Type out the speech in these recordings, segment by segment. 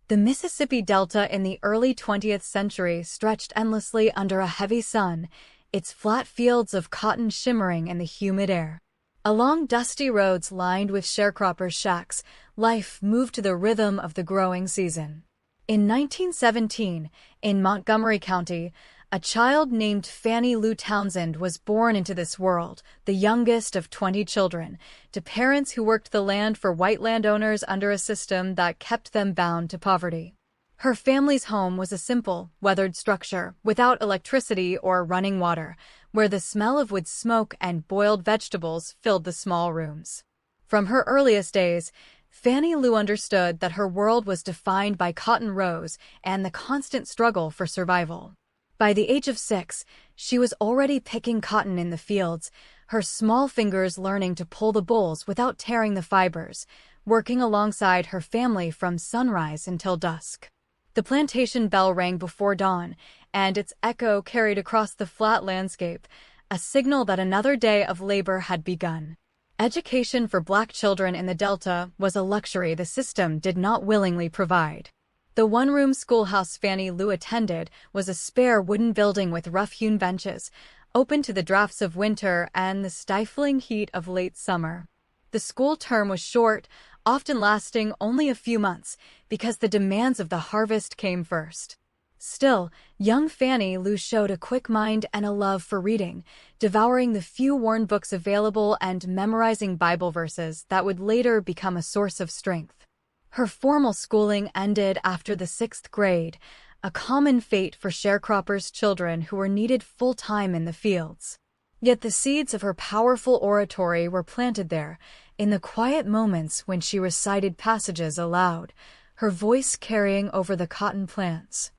The Mississippi Delta in the early 20th century stretched endlessly under a heavy sun, its flat fields of cotton shimmering in the humid air. Along dusty roads lined with sharecroppers' shacks, life moved to the rhythm of the growing season. In 1917, in Montgomery County, a child named Fannie Lou Townsend was born into this world, the youngest of 20 children, to parents who worked the land for white landowners under a system that kept them bound to poverty. Her family's home was a simple, weathered structure, without electricity or running water, where the smell of wood smoke and boiled vegetables filled the small rooms. From her earliest days, Fannie Lou understood that her world was defined by cotton rows and the constant struggle for survival. By the age of 6, she was already picking cotton in the fields, her small fingers learning to pull the bolls without tearing the fibers, working alongside her family from sunrise until dusk. The plantation bell rang before dawn, and its echo carried across the flat landscape, a signal that another day of labor had begun. Education for Black children in the Delta was a luxury the system did not willingly provide. The one-room schoolhouse Fannie Lou attended was a spare wooden building with rough-hewn benches, open to the drafts of winter and the stifling heat of late summer. The school term was short, often lasting only a few months, because the demands of the harvest came first. Still, young Fannie Lou showed a quick mind and a love for reading, devouring the few worn books available and memorizing Bible verses that would later become a source of strength. Her formal schooling ended after the 6th grade, a common fate for sharecroppers' children who were needed full-time in the fields. Yet the seeds of her powerful oratory were planted there, in the quiet moments when she recited passages aloud, her voice carrying over the cotton plants.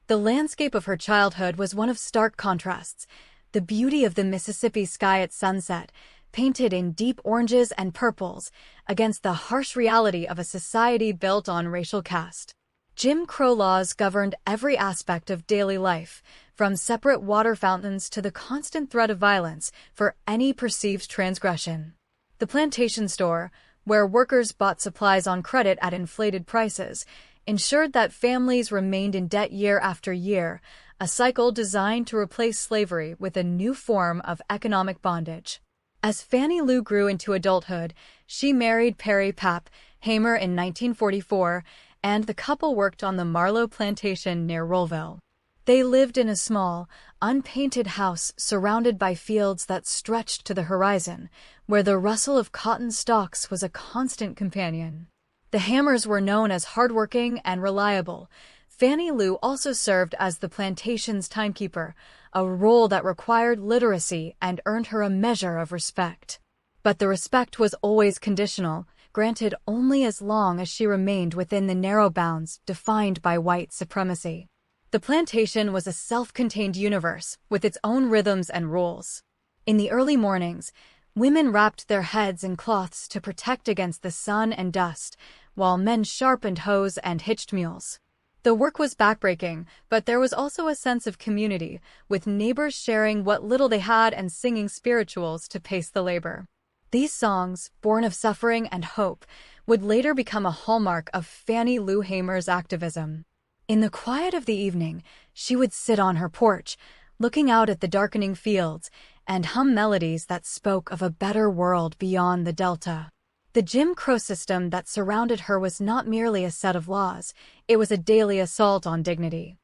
The landscape of her childhood was one of stark contrasts. The beauty of the Mississippi sky at sunset, painted in deep oranges and purples, against the harsh reality of a society built on racial caste. Jim Crow laws governed every aspect of daily life, from separate water fountains to the constant threat of violence for any perceived transgression. The plantation store, where workers bought supplies on credit at inflated prices, ensured that families remained in debt year after year, a cycle designed to replace slavery with a new form of economic bondage. As Fannie Lou grew into adulthood, she married Perry Pap Hamer in 1944, and the couple worked on the Marlowe plantation near Rollville. They lived in a small, unpainted house surrounded by fields that stretched to the horizon, where the rustle of cotton stalks was a constant companion. The Hamers were known as hardworking and reliable. Fannie Lou also served as the plantation's timekeeper, a role that required literacy and earned her a measure of respect. But the respect was always conditional, granted only as long as she remained within the narrow bounds defined by white supremacy. The plantation was a self-contained universe, with its own rhythms and rules. In the early mornings, women wrapped their heads in cloths to protect against the sun and dust, while men sharpened hoes and hitched mules. The work was backbreaking, but there was also a sense of community, with neighbors sharing what little they had and singing spirituals to pace the labor. These songs, born of suffering and hope, would later become a hallmark of Fannie Lou Hamer's activism. In the quiet of the evening, she would sit on her porch, looking out at the darkening fields, and hum melodies that spoke of a better world beyond the Delta. The Jim Crow system that surrounded her was not merely a set of laws, it was a daily assault on dignity.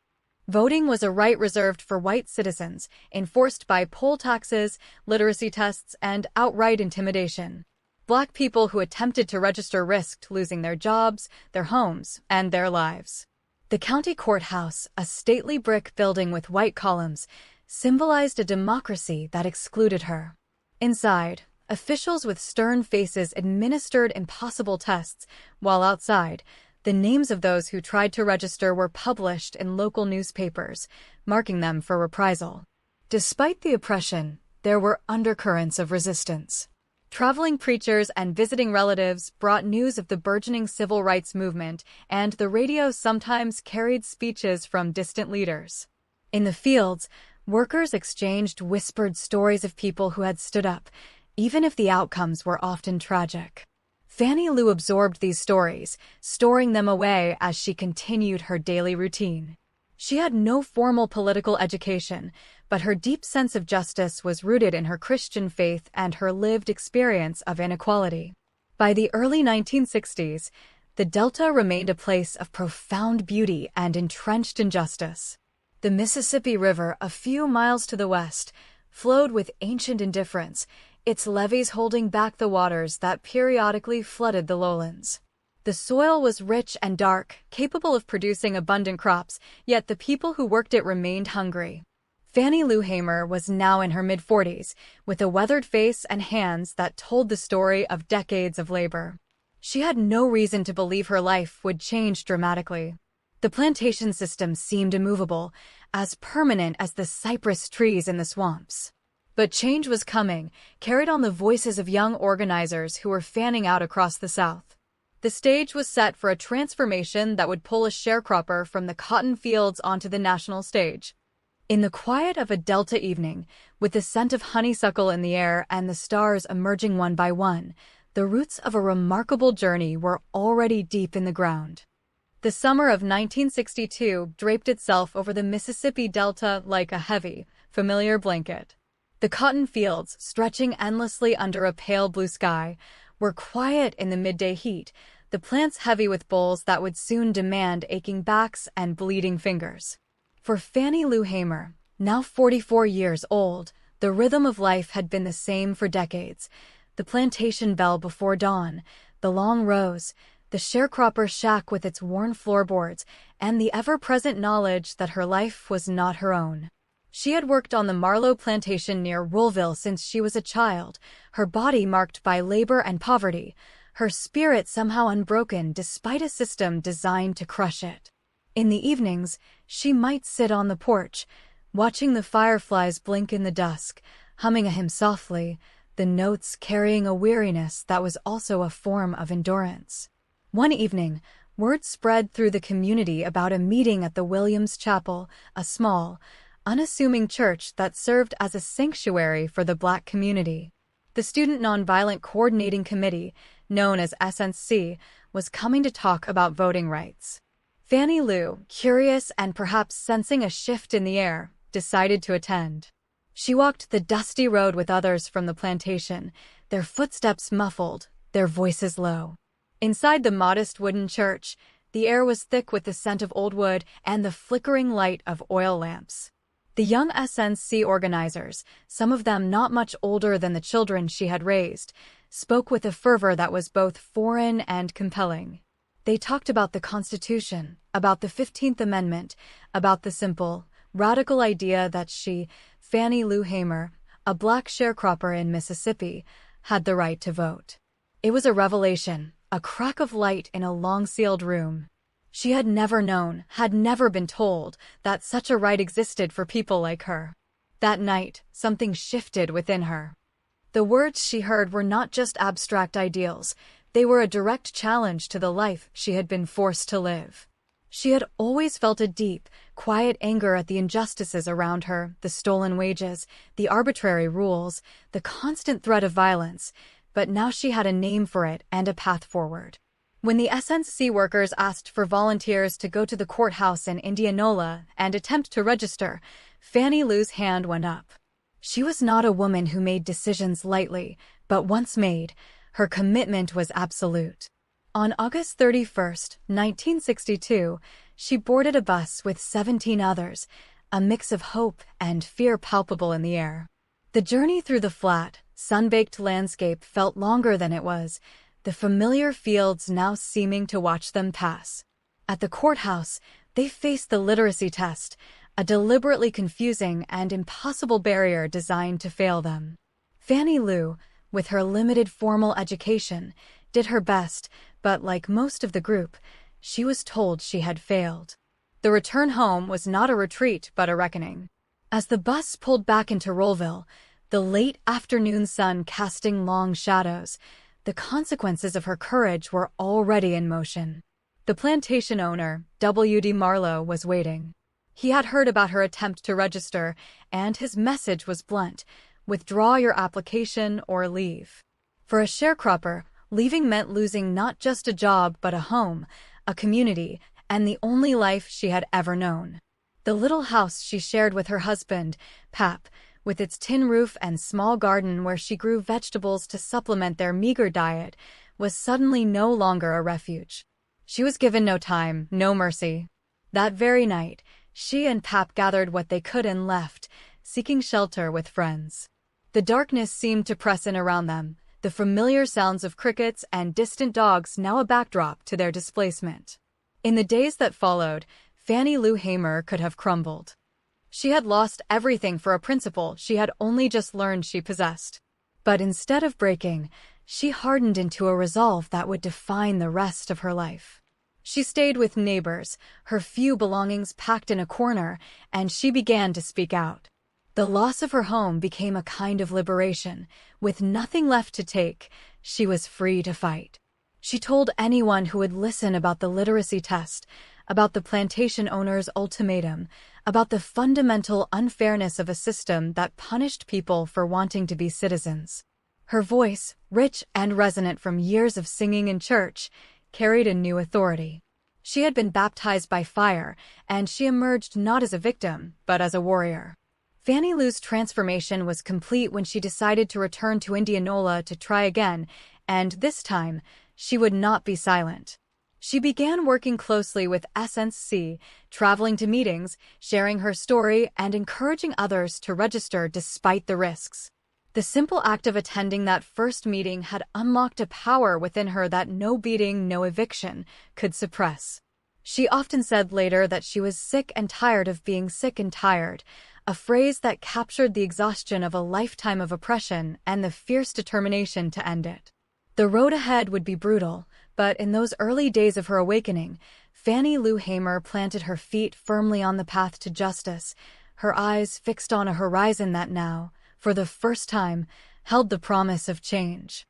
Voting was a right reserved for white citizens, enforced by poll taxes, literacy tests, and outright intimidation. Black people who attempted to register risked losing their jobs, their homes, and their lives. The county courthouse, a stately brick building with white columns, symbolized a democracy that excluded her. Inside, officials with stern faces administered impossible tests, while outside, the names of those who tried to register were published in local newspapers, marking them for reprisal. Despite the oppression, there were undercurrents of resistance. Traveling preachers and visiting relatives brought news of the burgeoning civil rights movement, and the radio sometimes carried speeches from distant leaders. In the fields, workers exchanged whispered stories of people who had stood up, even if the outcomes were often tragic. Fannie Lou absorbed these stories, storing them away as she continued her daily routine. She had no formal political education, but her deep sense of justice was rooted in her Christian faith and her lived experience of inequality. By the early 1960s, the Delta remained a place of profound beauty and entrenched injustice. The Mississippi River, a few miles to the west, flowed with ancient indifference, its levees holding back the waters that periodically flooded the lowlands. The soil was rich and dark, capable of producing abundant crops, yet the people who worked it remained hungry. Fannie Lou Hamer was now in her mid-40s, with a weathered face and hands that told the story of decades of labor. She had no reason to believe her life would change dramatically. The plantation system seemed immovable, as permanent as the cypress trees in the swamps. But change was coming, carried on the voices of young organizers who were fanning out across the South. The stage was set for a transformation that would pull a sharecropper from the cotton fields onto the national stage. In the quiet of a Delta evening, with the scent of honeysuckle in the air and the stars emerging one by one, the roots of a remarkable journey were already deep in the ground. The summer of 1962 draped itself over the Mississippi Delta like a heavy, familiar blanket. The cotton fields, stretching endlessly under a pale blue sky, were quiet in the midday heat, the plants heavy with bolls that would soon demand aching backs and bleeding fingers. For Fannie Lou Hamer, now 44 years old, the rhythm of life had been the same for decades. The plantation bell before dawn, the long rows, the sharecropper shack with its worn floorboards, and the ever-present knowledge that her life was not her own. She had worked on the Marlowe plantation near Rollville since she was a child, her body marked by labor and poverty, her spirit somehow unbroken despite a system designed to crush it. In the evenings, she might sit on the porch, watching the fireflies blink in the dusk, humming a hymn softly, the notes carrying a weariness that was also a form of endurance. One evening, word spread through the community about a meeting at the Williams Chapel, a small, unassuming church that served as a sanctuary for the Black community. The Student Nonviolent Coordinating Committee, known as SNC, was coming to talk about voting rights. Fannie Lou, curious and perhaps sensing a shift in the air, decided to attend. She walked the dusty road with others from the plantation, their footsteps muffled, their voices low. Inside the modest wooden church, the air was thick with the scent of old wood and the flickering light of oil lamps. The young SNC organizers, some of them not much older than the children she had raised, spoke with a fervor that was both foreign and compelling. They talked about the Constitution, about the 15th Amendment, about the simple, radical idea that she, Fannie Lou Hamer, a Black sharecropper in Mississippi, had the right to vote. It was a revelation, a crack of light in a long-sealed room. She had never known, had never been told, that such a right existed for people like her. That night, something shifted within her. The words she heard were not just abstract ideals, they were a direct challenge to the life she had been forced to live. She had always felt a deep, quiet anger at the injustices around her, the stolen wages, the arbitrary rules, the constant threat of violence, but now she had a name for it and a path forward. When the SNC workers asked for volunteers to go to the courthouse in Indianola and attempt to register, Fannie Lou's hand went up. She was not a woman who made decisions lightly, but once made, her commitment was absolute. On August 31, 1962, she boarded a bus with 17 others, a mix of hope and fear palpable in the air. The journey through the flat, sun-baked landscape felt longer than it was, the familiar fields now seeming to watch them pass. At the courthouse, they faced the literacy test, a deliberately confusing and impossible barrier designed to fail them. Fannie Lou, with her limited formal education, did her best, but like most of the group, she was told she had failed. The return home was not a retreat but a reckoning. As the bus pulled back into Rollville, the late afternoon sun casting long shadows, the consequences of her courage were already in motion. The plantation owner, W.D. Marlowe, was waiting. He had heard about her attempt to register, and his message was blunt: withdraw your application or leave. For a sharecropper, Leaving meant losing not just a job but a home, a community, and the only life she had ever known. The little house she shared with her husband, Pap, with its tin roof and small garden where she grew vegetables to supplement their meager diet, was suddenly no longer a refuge. She was given no time, no mercy. That very night, she and Pap gathered what they could and left, seeking shelter with friends. The darkness seemed to press in around them, the familiar sounds of crickets and distant dogs now a backdrop to their displacement. In the days that followed, Fannie Lou Hamer could have crumbled. She had lost everything for a principle she had only just learned she possessed. But instead of breaking, she hardened into a resolve that would define the rest of her life. She stayed with neighbors, her few belongings packed in a corner, and she began to speak out. The loss of her home became a kind of liberation. With nothing left to take, she was free to fight. She told anyone who would listen about the literacy test, about the plantation owner's ultimatum, about the fundamental unfairness of a system that punished people for wanting to be citizens. Her voice, rich and resonant from years of singing in church, carried a new authority. She had been baptized by fire, and she emerged not as a victim, but as a warrior. Fannie Lou's transformation was complete when she decided to return to Indianola to try again, and this time, she would not be silent. She began working closely with SNC, traveling to meetings, sharing her story, and encouraging others to register despite the risks. The simple act of attending that first meeting had unlocked a power within her that no beating, no eviction could suppress. She often said later that she was sick and tired of being sick and tired, a phrase that captured the exhaustion of a lifetime of oppression and the fierce determination to end it. The road ahead would be brutal, but in those early days of her awakening, Fannie Lou Hamer planted her feet firmly on the path to justice, her eyes fixed on a horizon that now, for the first time, held the promise of change.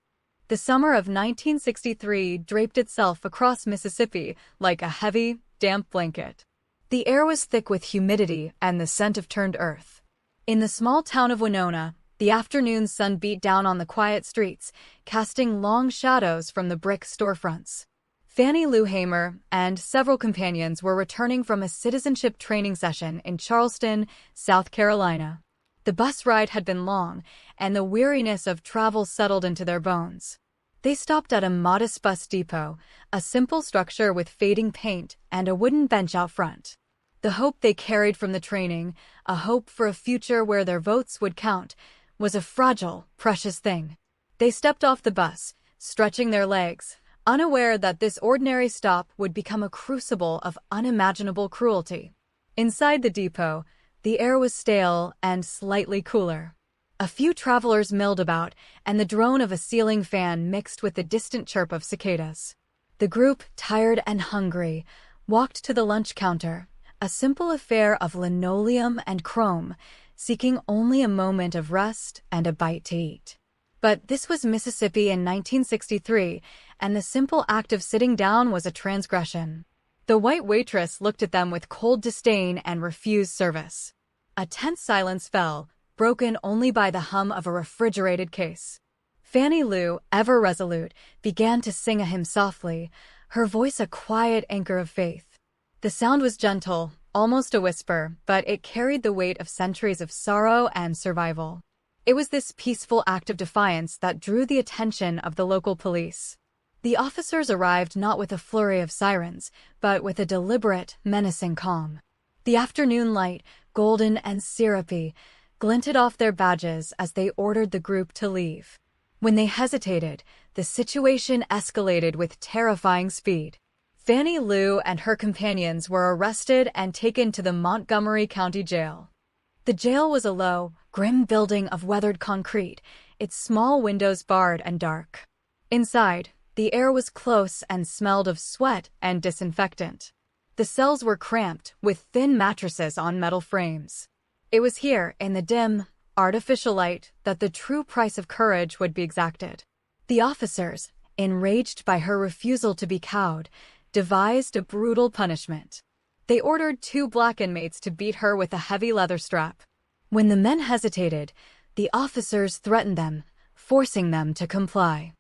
The summer of 1963 draped itself across Mississippi like a heavy, damp blanket. The air was thick with humidity and the scent of turned earth. In the small town of Winona, the afternoon sun beat down on the quiet streets, casting long shadows from the brick storefronts. Fannie Lou Hamer and several companions were returning from a citizenship training session in Charleston, South Carolina. The bus ride had been long, and the weariness of travel settled into their bones. They stopped at a modest bus depot, a simple structure with fading paint and a wooden bench out front. The hope they carried from the training, a hope for a future where their votes would count, was a fragile, precious thing. They stepped off the bus, stretching their legs, unaware that this ordinary stop would become a crucible of unimaginable cruelty. Inside the depot, the air was stale and slightly cooler. A few travelers milled about, and the drone of a ceiling fan mixed with the distant chirp of cicadas. The group, tired and hungry, walked to the lunch counter, a simple affair of linoleum and chrome, seeking only a moment of rest and a bite to eat. But this was Mississippi in 1963, and the simple act of sitting down was a transgression. The white waitress looked at them with cold disdain and refused service. A tense silence fell, broken only by the hum of a refrigerated case. Fannie Lou, ever resolute, began to sing a hymn softly, her voice a quiet anchor of faith. The sound was gentle, almost a whisper, but it carried the weight of centuries of sorrow and survival. It was this peaceful act of defiance that drew the attention of the local police. The officers arrived not with a flurry of sirens, but with a deliberate, menacing calm. The afternoon light, golden and syrupy, glinted off their badges as they ordered the group to leave. When they hesitated, the situation escalated with terrifying speed. Fannie Lou and her companions were arrested and taken to the Montgomery County Jail. The jail was a low, grim building of weathered concrete, its small windows barred and dark. Inside, the air was close and smelled of sweat and disinfectant. The cells were cramped, with thin mattresses on metal frames. It was here, in the dim, artificial light, that the true price of courage would be exacted. The officers, enraged by her refusal to be cowed, devised a brutal punishment. They ordered 2 black inmates to beat her with a heavy leather strap. When the men hesitated, the officers threatened them, forcing them to comply.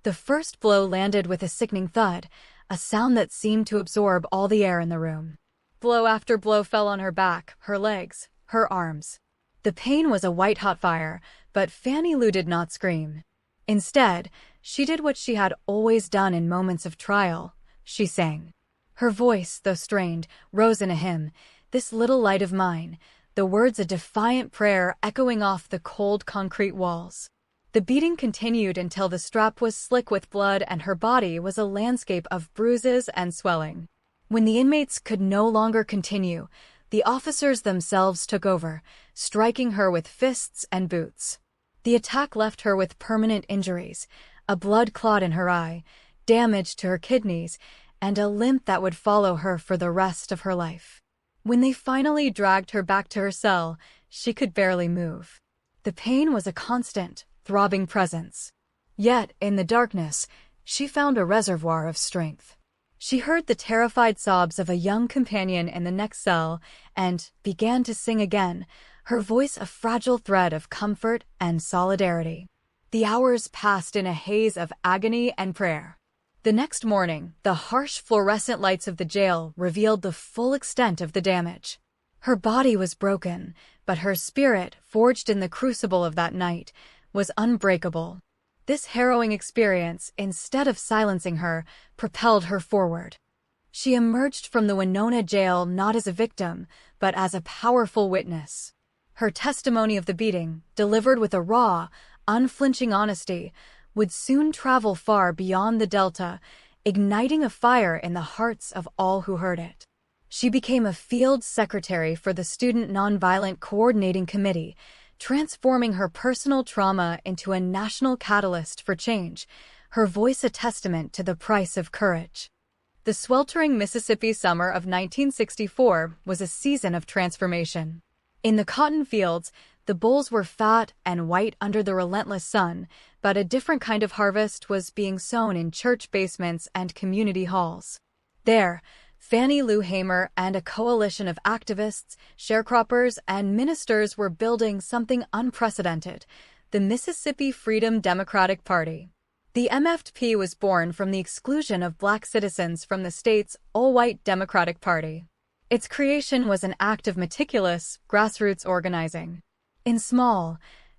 The first blow landed with a sickening thud, a sound that seemed to absorb all the air in the room. Blow after blow fell on her back, her legs, her arms. The pain was a white-hot fire, but Fannie Lou did not scream. Instead, she did what she had always done in moments of trial. She sang. Her voice, though strained, rose in a hymn, "This little light of mine," the words a defiant prayer echoing off the cold concrete walls. The beating continued until the strap was slick with blood and her body was a landscape of bruises and swelling. When the inmates could no longer continue, the officers themselves took over, striking her with fists and boots. The attack left her with permanent injuries, a blood clot in her eye, damage to her kidneys, and a limp that would follow her for the rest of her life. When they finally dragged her back to her cell, she could barely move. The pain was a constant, throbbing presence. Yet, in the darkness, she found a reservoir of strength. She heard the terrified sobs of a young companion in the next cell and began to sing again, her voice a fragile thread of comfort and solidarity. The hours passed in a haze of agony and prayer. The next morning, the harsh fluorescent lights of the jail revealed the full extent of the damage. Her body was broken, but her spirit, forged in the crucible of that night, was unbreakable. This harrowing experience, instead of silencing her, propelled her forward. She emerged from the Winona jail not as a victim, but as a powerful witness. Her testimony of the beating, delivered with a raw, unflinching honesty, would soon travel far beyond the Delta, igniting a fire in the hearts of all who heard it. She became a field secretary for the Student Nonviolent Coordinating Committee, transforming her personal trauma into a national catalyst for change, her voice a testament to the price of courage. The sweltering Mississippi summer of 1964 was a season of transformation. In the cotton fields, the bolls were fat and white under the relentless sun, but a different kind of harvest was being sown in church basements and community halls. There, Fannie Lou Hamer and a coalition of activists, sharecroppers, and ministers were building something unprecedented, the Mississippi Freedom Democratic Party. The MFP was born from the exclusion of Black citizens from the state's all-white Democratic Party. Its creation was an act of meticulous, grassroots organizing. In small,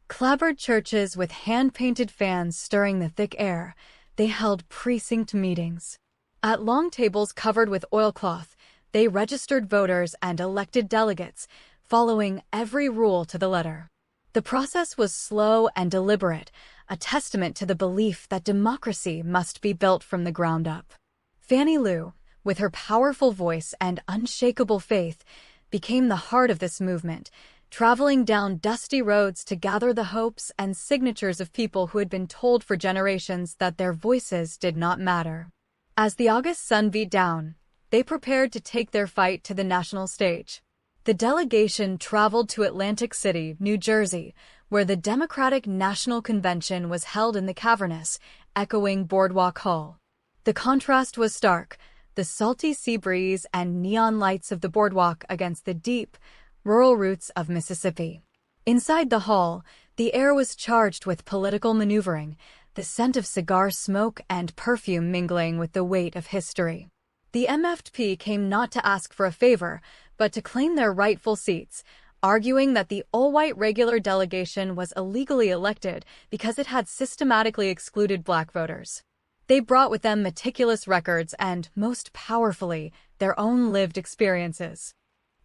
clapboard churches with hand-painted fans stirring the thick air, they held precinct meetings. At long tables covered with oilcloth, they registered voters and elected delegates, following every rule to the letter. The process was slow and deliberate, a testament to the belief that democracy must be built from the ground up. Fannie Lou, with her powerful voice and unshakable faith, became the heart of this movement, traveling down dusty roads to gather the hopes and signatures of people who had been told for generations that their voices did not matter. As the August sun beat down, they prepared to take their fight to the national stage. The delegation traveled to Atlantic City, New Jersey, where the Democratic National Convention was held in the cavernous, echoing Boardwalk Hall. The contrast was stark, the salty sea breeze and neon lights of the boardwalk against the deep, rural roots of Mississippi. Inside the hall, the air was charged with political maneuvering, the scent of cigar smoke and perfume mingling with the weight of history. The MFP came not to ask for a favor, but to claim their rightful seats, arguing that the all-white regular delegation was illegally elected because it had systematically excluded Black voters. They brought with them meticulous records and, most powerfully, their own lived experiences.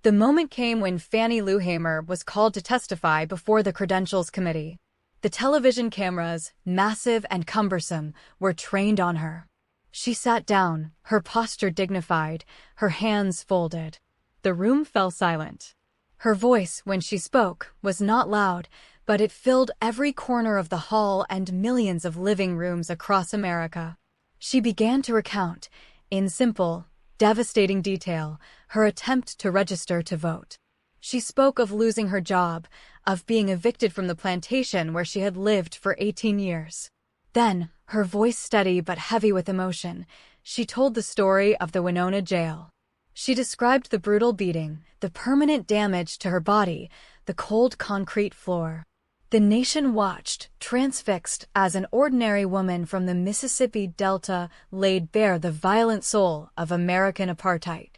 The moment came when Fannie Lou Hamer was called to testify before the Credentials Committee. The television cameras, massive and cumbersome, were trained on her. She sat down, her posture dignified, her hands folded. The room fell silent. Her voice, when she spoke, was not loud, but it filled every corner of the hall and millions of living rooms across America. She began to recount, in simple, devastating detail, her attempt to register to vote. She spoke of losing her job, of being evicted from the plantation where she had lived for 18 years. Then, her voice steady but heavy with emotion, she told the story of the Winona jail. She described the brutal beating, the permanent damage to her body, the cold concrete floor. The nation watched, transfixed, as an ordinary woman from the Mississippi Delta laid bare the violent soul of American apartheid.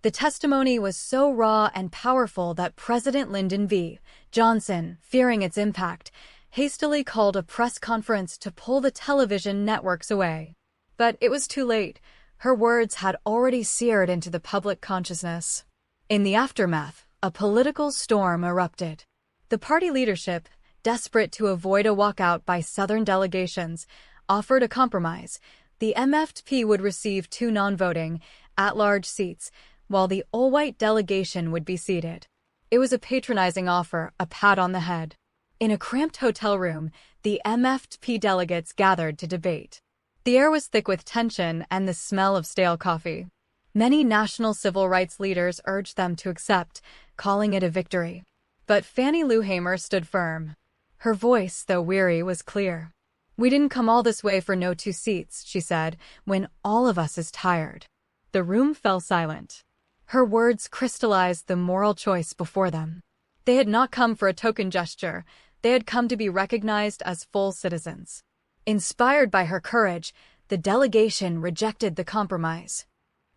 The testimony was so raw and powerful that President Lyndon B. Johnson, fearing its impact, hastily called a press conference to pull the television networks away. But it was too late. Her words had already seared into the public consciousness. In the aftermath, a political storm erupted. The party leadership, desperate to avoid a walkout by Southern delegations, offered a compromise. The MFP would receive 2 non-voting, at-large seats, while the all-white delegation would be seated. It was a patronizing offer, a pat on the head. In a cramped hotel room, the MFP delegates gathered to debate. The air was thick with tension and the smell of stale coffee. Many national civil rights leaders urged them to accept, calling it a victory. But Fannie Lou Hamer stood firm. Her voice, though weary, was clear. "We didn't come all this way for no 2 seats," she said, "when all of us is tired." The room fell silent. Her words crystallized the moral choice before them. They had not come for a token gesture. They had come to be recognized as full citizens. Inspired by her courage, the delegation rejected the compromise.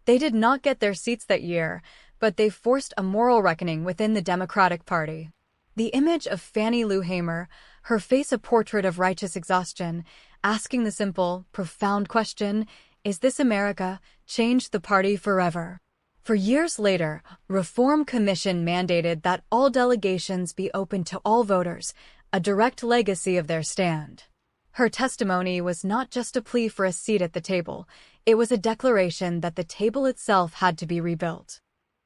They did not get their seats that year, but they forced a moral reckoning within the Democratic Party. The image of Fannie Lou Hamer, her face a portrait of righteous exhaustion, asking the simple, profound question, "Is this America?" changed the party forever. For years later, Reform Commission mandated that all delegations be open to all voters, a direct legacy of their stand. Her testimony was not just a plea for a seat at the table, it was a declaration that the table itself had to be rebuilt.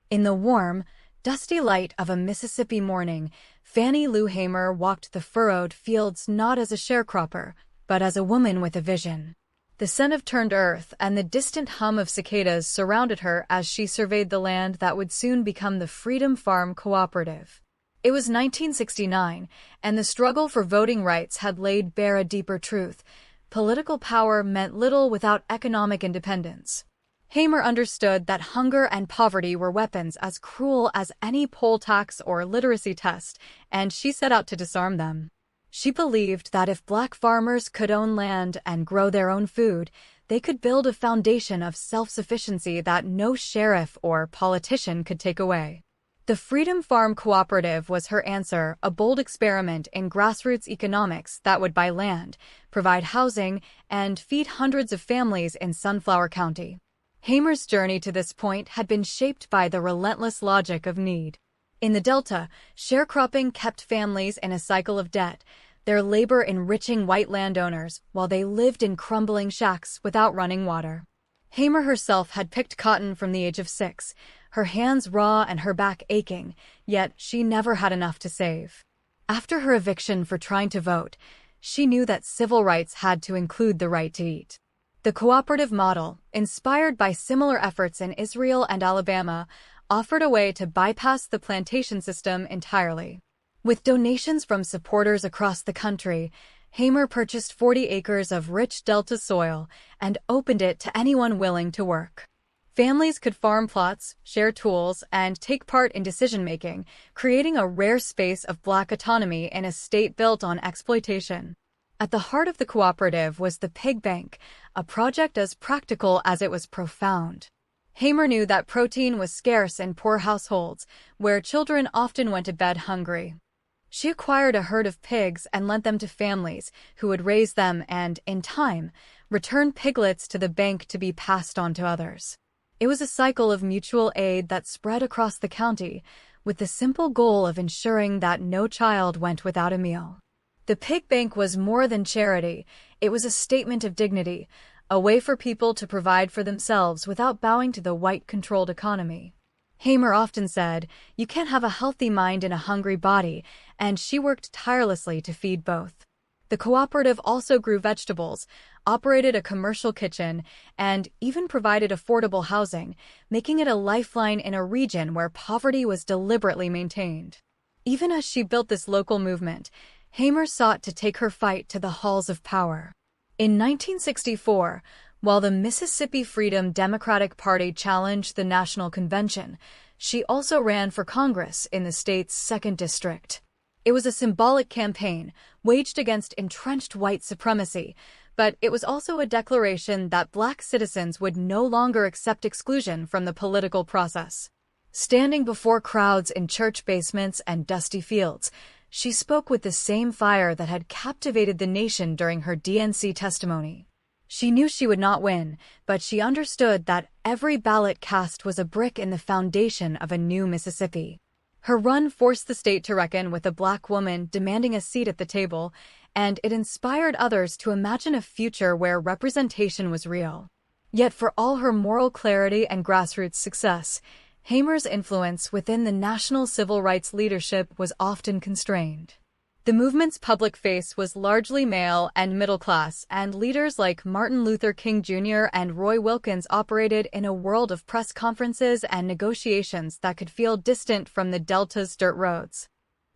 In the warm, dusty light of a Mississippi morning, Fannie Lou Hamer walked the furrowed fields not as a sharecropper, but as a woman with a vision. The scent of turned earth and the distant hum of cicadas surrounded her as she surveyed the land that would soon become the Freedom Farm Cooperative. It was 1969, and the struggle for voting rights had laid bare a deeper truth. Political power meant little without economic independence. Hamer understood that hunger and poverty were weapons as cruel as any poll tax or literacy test, and she set out to disarm them. She believed that if Black farmers could own land and grow their own food, they could build a foundation of self-sufficiency that no sheriff or politician could take away. The Freedom Farm Cooperative was her answer, a bold experiment in grassroots economics that would buy land, provide housing, and feed hundreds of families in Sunflower County. Hamer's journey to this point had been shaped by the relentless logic of need. In the Delta, sharecropping kept families in a cycle of debt, their labor enriching white landowners while they lived in crumbling shacks without running water. Hamer herself had picked cotton from the age of 6, her hands raw and her back aching, yet she never had enough to save. After her eviction for trying to vote, she knew that civil rights had to include the right to eat. The cooperative model, inspired by similar efforts in Israel and Alabama, offered a way to bypass the plantation system entirely. With donations from supporters across the country, Hamer purchased 40 acres of rich Delta soil and opened it to anyone willing to work. Families could farm plots, share tools, and take part in decision-making, creating a rare space of Black autonomy in a state built on exploitation. At the heart of the cooperative was the Pig Bank, a project as practical as it was profound. Hamer knew that protein was scarce in poor households, where children often went to bed hungry. She acquired a herd of pigs and lent them to families who would raise them and, in time, return piglets to the bank to be passed on to others. It was a cycle of mutual aid that spread across the county, with the simple goal of ensuring that no child went without a meal. The pig bank was more than charity, it was a statement of dignity, a way for people to provide for themselves without bowing to the white-controlled economy. Hamer often said, "You can't have a healthy mind in a hungry body," and she worked tirelessly to feed both. The cooperative also grew vegetables, operated a commercial kitchen, and even provided affordable housing, making it a lifeline in a region where poverty was deliberately maintained. Even as she built this local movement, Hamer sought to take her fight to the halls of power. In 1964, while the Mississippi Freedom Democratic Party challenged the National Convention, she also ran for Congress in the state's 2nd District. It was a symbolic campaign, waged against entrenched white supremacy, but it was also a declaration that Black citizens would no longer accept exclusion from the political process. Standing before crowds in church basements and dusty fields, she spoke with the same fire that had captivated the nation during her DNC testimony. She knew she would not win, but she understood that every ballot cast was a brick in the foundation of a new Mississippi. Her run forced the state to reckon with a Black woman demanding a seat at the table, and it inspired others to imagine a future where representation was real. Yet for all her moral clarity and grassroots success, Hamer's influence within the national civil rights leadership was often constrained. The movement's public face was largely male and middle class, and leaders like Martin Luther King Jr. and Roy Wilkins operated in a world of press conferences and negotiations that could feel distant from the Delta's dirt roads.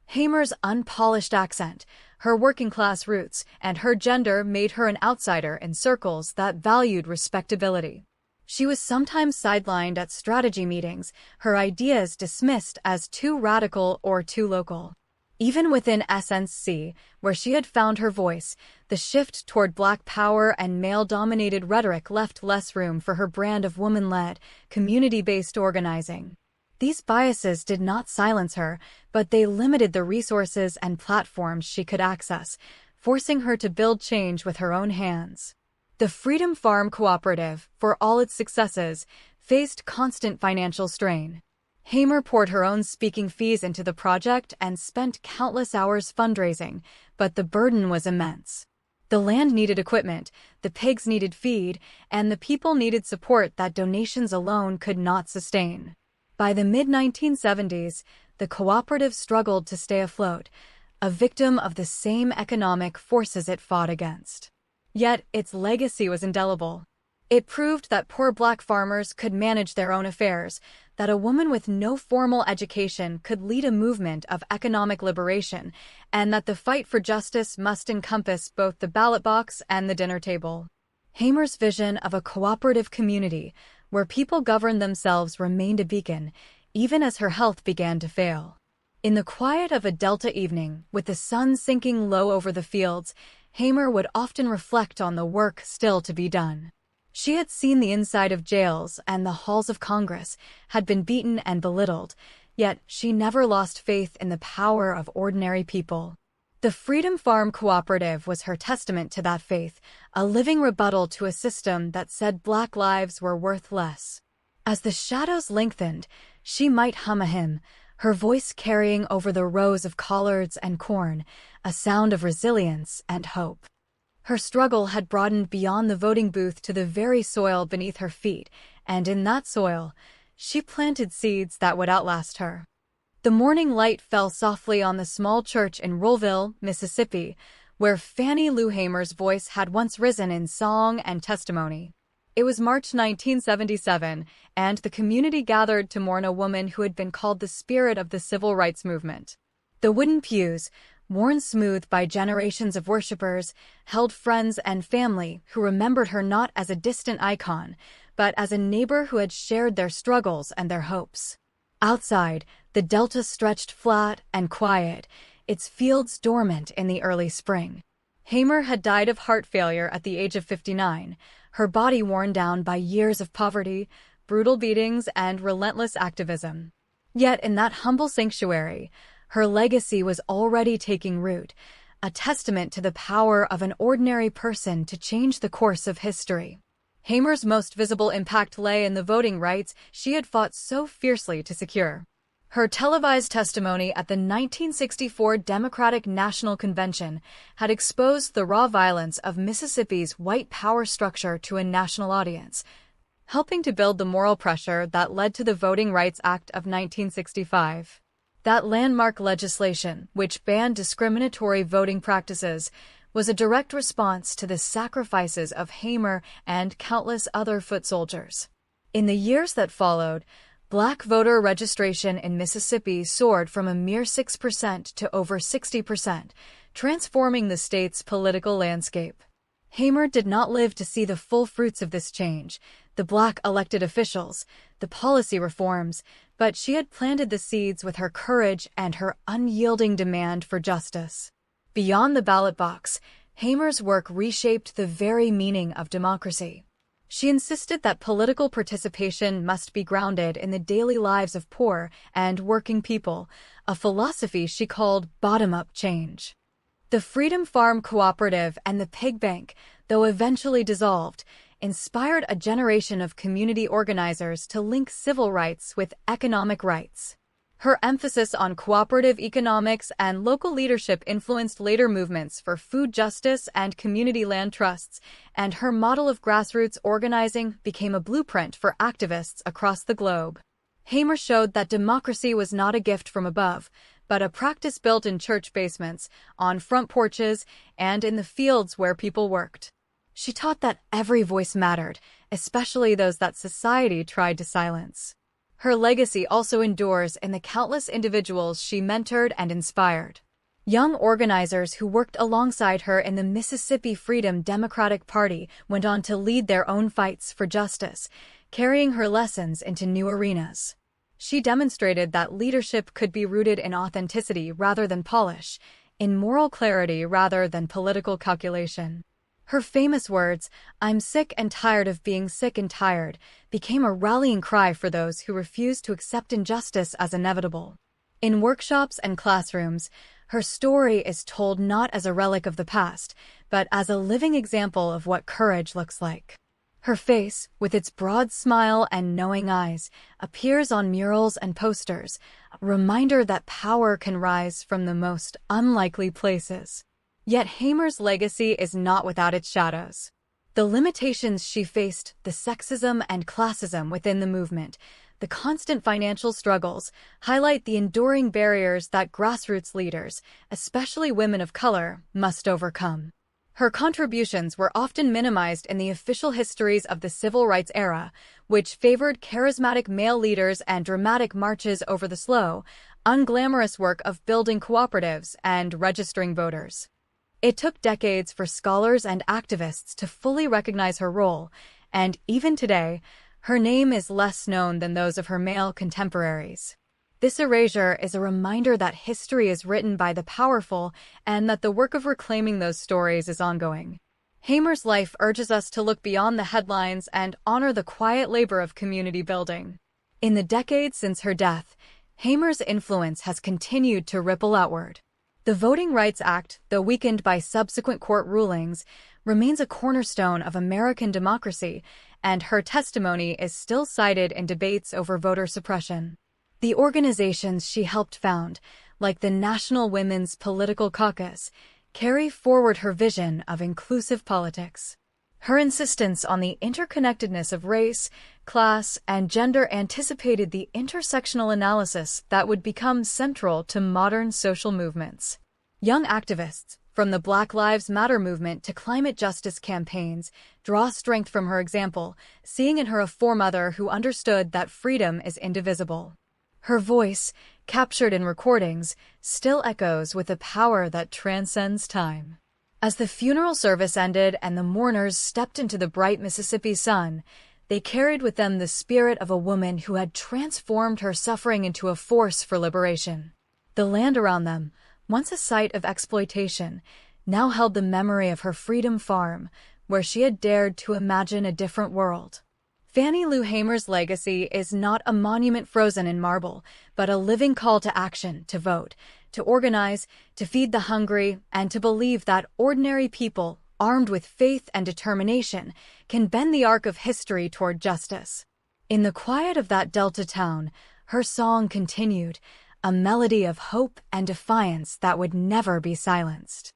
Hamer's unpolished accent, her working-class roots, and her gender made her an outsider in circles that valued respectability. She was sometimes sidelined at strategy meetings, her ideas dismissed as too radical or too local. Even within SNC, where she had found her voice, the shift toward Black power and male-dominated rhetoric left less room for her brand of woman-led, community-based organizing. These biases did not silence her, but they limited the resources and platforms she could access, forcing her to build change with her own hands. The Freedom Farm Cooperative, for all its successes, faced constant financial strain. Hamer poured her own speaking fees into the project and spent countless hours fundraising, but the burden was immense. The land needed equipment, the pigs needed feed, and the people needed support that donations alone could not sustain. By the mid-1970s, the cooperative struggled to stay afloat, a victim of the same economic forces it fought against. Yet its legacy was indelible. It proved that poor Black farmers could manage their own affairs, that a woman with no formal education could lead a movement of economic liberation, and that the fight for justice must encompass both the ballot box and the dinner table. Hamer's vision of a cooperative community, where people governed themselves, remained a beacon, even as her health began to fail. In the quiet of a Delta evening, with the sun sinking low over the fields, Hamer would often reflect on the work still to be done. She had seen the inside of jails and the halls of Congress, had been beaten and belittled, yet she never lost faith in the power of ordinary people. The Freedom Farm Cooperative was her testament to that faith, a living rebuttal to a system that said Black lives were worth less. As the shadows lengthened, she might hum a hymn, her voice carrying over the rows of collards and corn, a sound of resilience and hope. Her struggle had broadened beyond the voting booth to the very soil beneath her feet, and in that soil, she planted seeds that would outlast her. The morning light fell softly on the small church in Rollville, Mississippi, where Fannie Lou Hamer's voice had once risen in song and testimony. It was March 1977, and the community gathered to mourn a woman who had been called the spirit of the civil rights movement. The wooden pews, worn smooth by generations of worshippers, held friends and family who remembered her not as a distant icon, but as a neighbor who had shared their struggles and their hopes. Outside, the Delta stretched flat and quiet, its fields dormant in the early spring. Hamer had died of heart failure at the age of 59, her body worn down by years of poverty, brutal beatings, and relentless activism. Yet in that humble sanctuary, her legacy was already taking root, a testament to the power of an ordinary person to change the course of history. Hamer's most visible impact lay in the voting rights she had fought so fiercely to secure. Her televised testimony at the 1964 Democratic National Convention had exposed the raw violence of Mississippi's white power structure to a national audience, helping to build the moral pressure that led to the Voting Rights Act of 1965. That landmark legislation, which banned discriminatory voting practices, was a direct response to the sacrifices of Hamer and countless other foot soldiers. In the years that followed, Black voter registration in Mississippi soared from a mere 6% to over 60%, transforming the state's political landscape. Hamer did not live to see the full fruits of this change. the black elected officials, the policy reforms, but she had planted the seeds with her courage and her unyielding demand for justice. Beyond the ballot box, Hamer's work reshaped the very meaning of democracy. She insisted that political participation must be grounded in the daily lives of poor and working people, a philosophy she called bottom-up change. The Freedom Farm Cooperative and the Pig Bank, though eventually dissolved, inspired a generation of community organizers to link civil rights with economic rights. Her emphasis on cooperative economics and local leadership influenced later movements for food justice and community land trusts, and her model of grassroots organizing became a blueprint for activists across the globe. Hamer showed that democracy was not a gift from above, but a practice built in church basements, on front porches, and in the fields where people worked. She taught that every voice mattered, especially those that society tried to silence. Her legacy also endures in the countless individuals she mentored and inspired. Young organizers who worked alongside her in the Mississippi Freedom Democratic Party went on to lead their own fights for justice, carrying her lessons into new arenas. She demonstrated that leadership could be rooted in authenticity rather than polish, in moral clarity rather than political calculation. Her famous words, "I'm sick and tired of being sick and tired," became a rallying cry for those who refused to accept injustice as inevitable. In workshops and classrooms, her story is told not as a relic of the past, but as a living example of what courage looks like. Her face, with its broad smile and knowing eyes, appears on murals and posters, a reminder that power can rise from the most unlikely places. Yet Hamer's legacy is not without its shadows. The limitations she faced, the sexism and classism within the movement, the constant financial struggles, highlight the enduring barriers that grassroots leaders, especially women of color, must overcome. Her contributions were often minimized in the official histories of the civil rights era, which favored charismatic male leaders and dramatic marches over the slow, unglamorous work of building cooperatives and registering voters. It took decades for scholars and activists to fully recognize her role, and even today, her name is less known than those of her male contemporaries. This erasure is a reminder that history is written by the powerful and that the work of reclaiming those stories is ongoing. Hamer's life urges us to look beyond the headlines and honor the quiet labor of community building. In the decades since her death, Hamer's influence has continued to ripple outward. The Voting Rights Act, though weakened by subsequent court rulings, remains a cornerstone of American democracy, and her testimony is still cited in debates over voter suppression. The organizations she helped found, like the National Women's Political Caucus, carry forward her vision of inclusive politics. Her insistence on the interconnectedness of race, class, and gender anticipated the intersectional analysis that would become central to modern social movements. Young activists, from the Black Lives Matter movement to climate justice campaigns, draw strength from her example, seeing in her a foremother who understood that freedom is indivisible. Her voice, captured in recordings, still echoes with a power that transcends time. As the funeral service ended and the mourners stepped into the bright Mississippi sun, they carried with them the spirit of a woman who had transformed her suffering into a force for liberation. The land around them, once a site of exploitation, now held the memory of her freedom farm, where she had dared to imagine a different world. Fannie Lou Hamer's legacy is not a monument frozen in marble, but a living call to action, to vote, to organize, to feed the hungry, and to believe that ordinary people, armed with faith and determination, can bend the arc of history toward justice. In the quiet of that Delta town, her song continued, a melody of hope and defiance that would never be silenced.